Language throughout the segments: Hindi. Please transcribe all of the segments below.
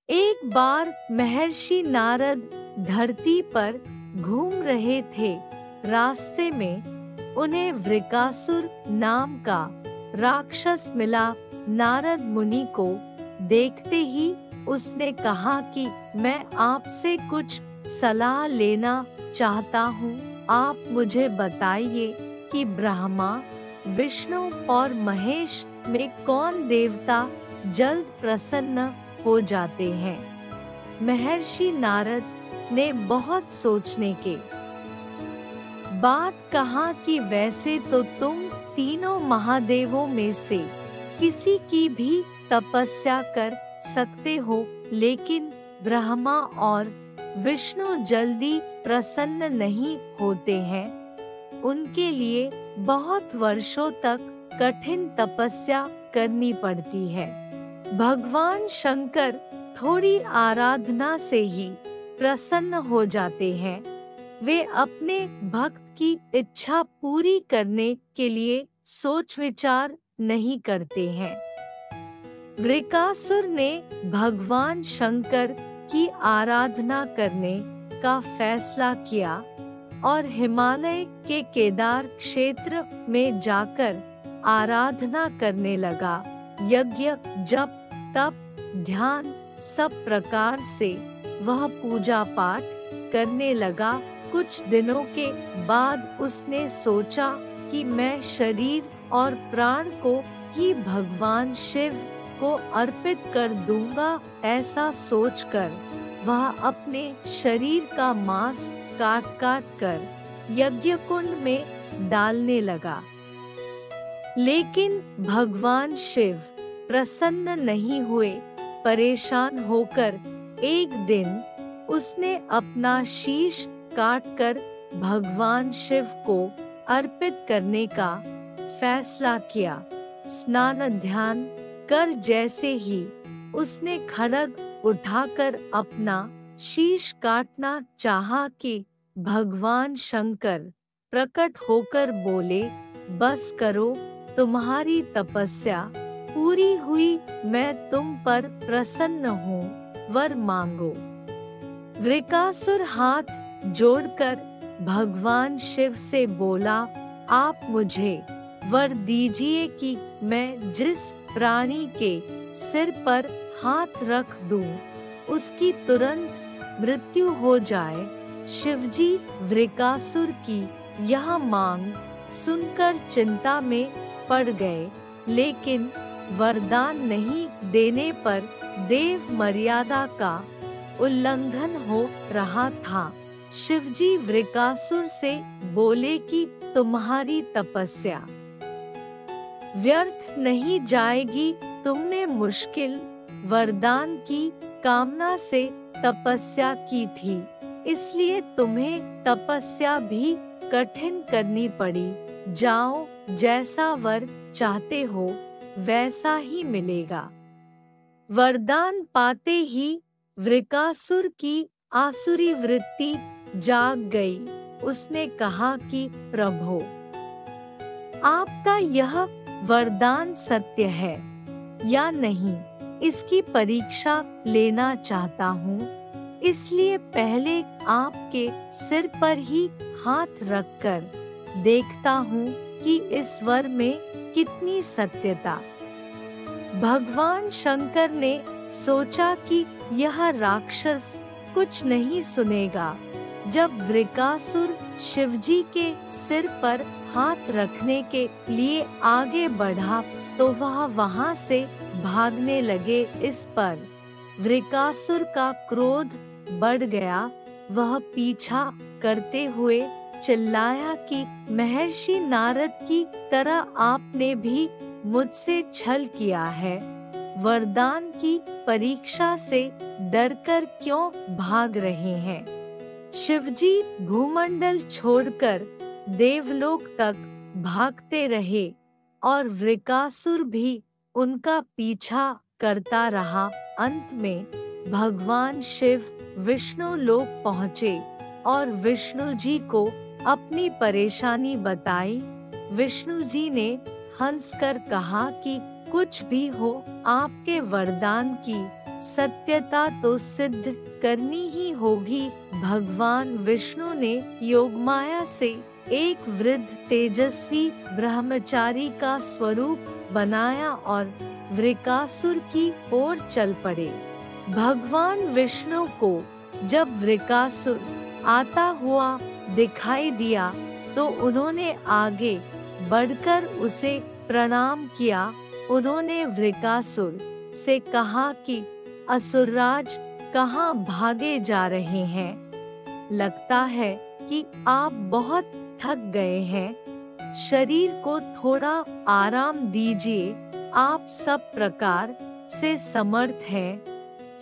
एक बार महर्षि नारद धरती पर घूम रहे थे। रास्ते में उन्हें वृकासुर नाम का राक्षस मिला। नारद मुनि को देखते ही उसने कहा कि मैं आपसे कुछ सलाह लेना चाहता हूँ। आप मुझे बताइए कि ब्रह्मा, विष्णु और महेश में कौन देवता जल्द प्रसन्न हो जाते हैं। महर्षि नारद ने बहुत सोचने के बाद कहा कि वैसे तो तुम तीनों महादेवों में से किसी की भी तपस्या कर सकते हो, लेकिन ब्रह्मा और विष्णु जल्दी प्रसन्न नहीं होते हैं। उनके लिए बहुत वर्षों तक कठिन तपस्या करनी पड़ती है। भगवान शंकर थोड़ी आराधना से ही प्रसन्न हो जाते हैं। वे अपने भक्त की इच्छा पूरी करने के लिए सोच विचार नहीं करते हैं। वृकासुर ने भगवान शंकर की आराधना करने का फैसला किया और हिमालय के केदार क्षेत्र में जाकर आराधना करने लगा। यज्ञ, जप, तप, ध्यान सब प्रकार से वह पूजा पाठ करने लगा। कुछ दिनों के बाद उसने सोचा कि मैं शरीर और प्राण को ही भगवान शिव को अर्पित कर दूंगा। ऐसा सोचकर वह अपने शरीर का मांस काट काट कर यज्ञ कुंड में डालने लगा। लेकिन भगवान शिव प्रसन्न नहीं हुए। परेशान होकर एक दिन उसने अपना शीश काटकर भगवान शिव को अर्पित करने का फैसला किया। स्नान ध्यान कर जैसे ही उसने खड्ग उठाकर अपना शीश काटना चाहा कि भगवान शंकर प्रकट होकर बोले, बस करो, तुम्हारी तपस्या पूरी हुई, मैं तुम पर प्रसन्न हूँ, वर मांगो। वृकासुर हाथ जोड़कर भगवान शिव से बोला, आप मुझे वर दीजिए कि मैं जिस प्राणी के सिर पर हाथ रख दूं, उसकी तुरंत मृत्यु हो जाए। शिवजी वृकासुर की यह मांग सुनकर चिंता में पड़ गए, लेकिन वरदान नहीं देने पर देव मर्यादा का उल्लंघन हो रहा था। शिवजी वृकासुर से बोले कि तुम्हारी तपस्या व्यर्थ नहीं जाएगी। तुमने मुश्किल वरदान की कामना से तपस्या की थी, इसलिए तुम्हें तपस्या भी कठिन करनी पड़ी। जाओ, जैसा वर चाहते हो वैसा ही मिलेगा। वरदान पाते ही वृकासुर की आसुरी वृत्ति जाग गई। उसने कहा कि प्रभु, आपका यह वरदान सत्य है या नहीं, इसकी परीक्षा लेना चाहता हूँ। इसलिए पहले आपके सिर पर ही हाथ रखकर देखता हूँ कि इस वर में कितनी सत्यता। भगवान शंकर ने सोचा कि यह राक्षस कुछ नहीं सुनेगा। जब वृकासुर शिवजी के सिर पर हाथ रखने के लिए आगे बढ़ा तो वह वहां से भागने लगे। इस पर वृकासुर का क्रोध बढ़ गया। वह पीछा करते हुए चिल्लाया कि महर्षि नारद की तरह आपने भी मुझसे छल किया है। वरदान की परीक्षा से डरकर क्यों भाग रहे हैं? शिवजी भूमंडल छोड़कर देवलोक तक भागते रहे और वृकासुर भी उनका पीछा करता रहा। अंत में भगवान शिव विष्णु लोक पहुँचे और विष्णु जी को अपनी परेशानी बताई। विष्णु जी ने हंसकर कहा कि कुछ भी हो, आपके वरदान की सत्यता तो सिद्ध करनी ही होगी। भगवान विष्णु ने योगमाया से एक वृद्ध तेजस्वी ब्रह्मचारी का स्वरूप बनाया और वृकासुर की ओर चल पड़े। भगवान विष्णु को जब वृकासुर आता हुआ दिखाई दिया तो उन्होंने आगे बढ़कर उसे प्रणाम किया। उन्होंने वृकासुर से कहा कि असुरराज कहाँ भागे जा रहे हैं? लगता है कि आप बहुत थक गए हैं। शरीर को थोड़ा आराम दीजिए। आप सब प्रकार से समर्थ हैं।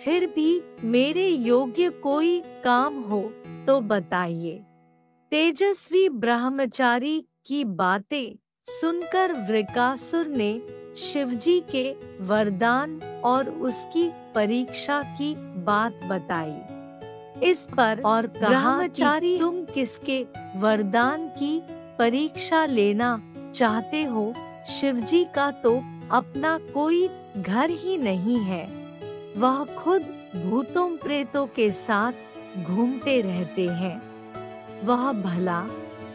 फिर भी मेरे योग्य कोई काम हो तो बताइए। तेजस्वी ब्रह्मचारी की बातें सुनकर वृकासुर ने शिवजी के वरदान और उसकी परीक्षा की बात बताई। इस पर और ब्रह्मचारी, तुम किसके वरदान की परीक्षा लेना चाहते हो? शिवजी का तो अपना कोई घर ही नहीं है। वह खुद भूतों प्रेतों के साथ घूमते रहते हैं। वह भला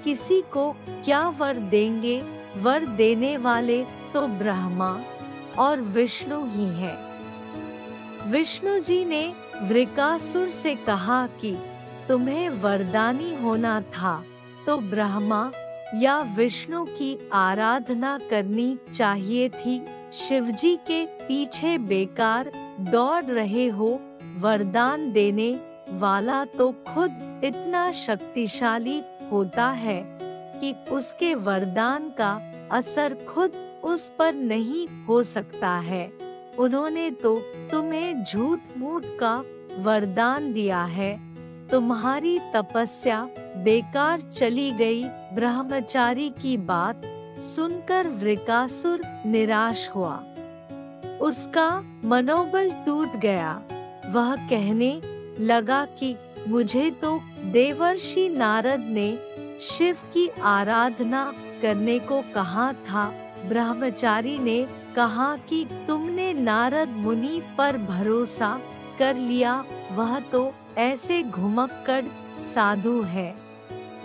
किसी को क्या वर देंगे? वर देने वाले तो ब्रह्मा और विष्णु ही हैं। विष्णु जी ने वृकासुर से कहा कि तुम्हें वरदानी होना था तो ब्रह्मा या विष्णु की आराधना करनी चाहिए थी। शिवजी के पीछे बेकार दौड़ रहे हो। वरदान देने वाला तो खुद इतना शक्तिशाली होता है कि उसके वरदान का असर खुद उस पर नहीं हो सकता है। उन्होंने तो तुम्हें झूठ मूठ का वरदान दिया है। तुम्हारी तपस्या बेकार चली गई। ब्रह्मचारी की बात सुनकर वृकासुर निराश हुआ। उसका मनोबल टूट गया। वह कहने लगा कि मुझे तो देवर्षि नारद ने शिव की आराधना करने को कहा था। ब्रह्मचारी ने कहा कि तुमने नारद मुनि पर भरोसा कर लिया। वह तो ऐसे घुमक्कड़ साधु है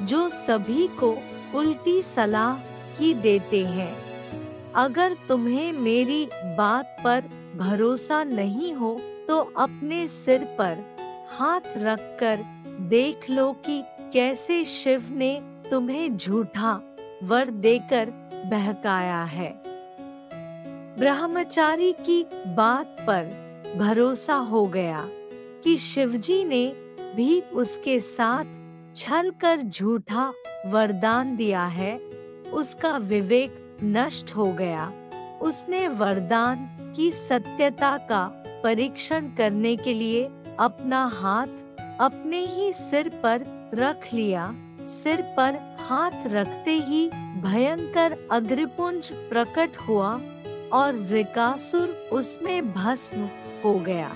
जो सभी को उल्टी सलाह ही देते हैं। अगर तुम्हें मेरी बात पर भरोसा नहीं हो तो अपने सिर पर हाथ रखकर देख लो कि कैसे शिव ने तुम्हें झूठा वर देकर बहकाया है। ब्रह्मचारी की बात पर भरोसा हो गया कि शिवजी ने भी उसके साथ छल कर झूठा वरदान दिया है। उसका विवेक नष्ट हो गया। उसने वरदान की सत्यता का परीक्षण करने के लिए अपना हाथ अपने ही सिर पर रख लिया। सिर पर हाथ रखते ही भयंकर अग्निपुंज प्रकट हुआ और वृकासुर उसमें भस्म हो गया।